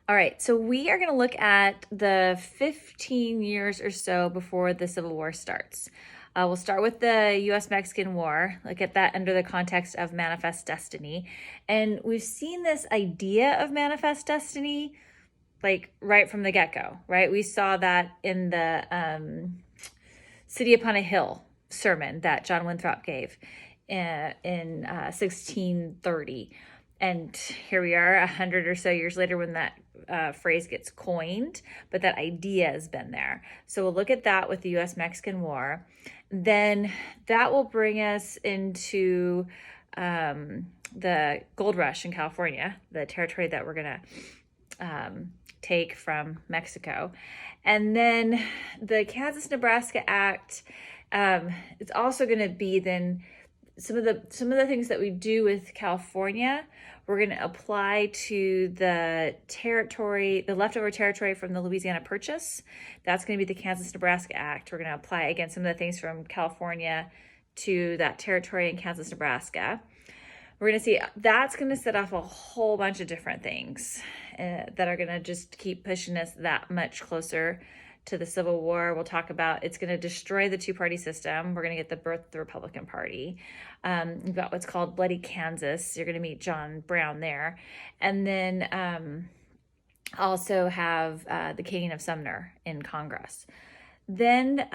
All right, so we are going to look at the 15 years or so before the Civil War starts. We'll start with the US-Mexican War, look at that under the context of manifest destiny. And we've seen this idea of manifest destiny like right from the get-go, right? We saw that in the City Upon a Hill sermon that John Winthrop gave in 1630. And here we are 100 or so years later when that phrase gets coined, but that idea has been there. So we'll look at that with the US-Mexican War. Then that will bring us into the gold rush in California, the territory that we're going to take from Mexico. And then the Kansas-Nebraska Act, it's also going to be then some of the things that we do with California, we're going to apply to the territory, the leftover territory from the Louisiana Purchase. That's going to be the Kansas-Nebraska Act. We're going to apply, again, some of the things from California to that territory in Kansas-Nebraska. We're going to see that's going to set off a whole bunch of different things that are going to just keep pushing us that much closer to the Civil War. We'll talk about it's going to destroy the two-party system. We're going to get the birth of the Republican Party. We've got what's called Bloody Kansas. You're going to meet John Brown there. And then also have the Caning of Sumner in Congress. Then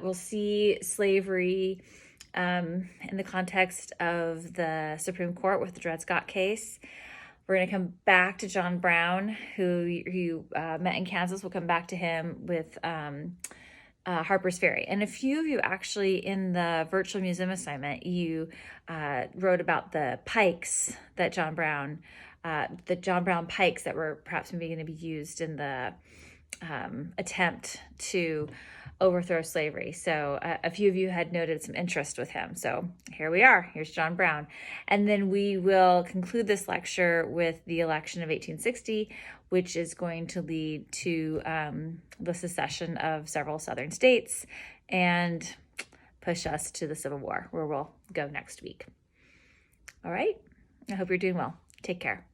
we'll see slavery in the context of the Supreme Court with the Dred Scott case. We're going to come back to John Brown, who you met in Kansas. We'll come back to him with Harper's Ferry. And a few of you actually in the virtual museum assignment, you wrote about the pikes that John Brown pikes that were perhaps maybe going to be used in the attempt to overthrow slavery. So a few of you had noted some interest with him. So here we are. Here's John Brown. And then we will conclude this lecture with the election of 1860, which is going to lead to the secession of several southern states and push us to the Civil War, where we'll go next week. All right. I hope you're doing well. Take care.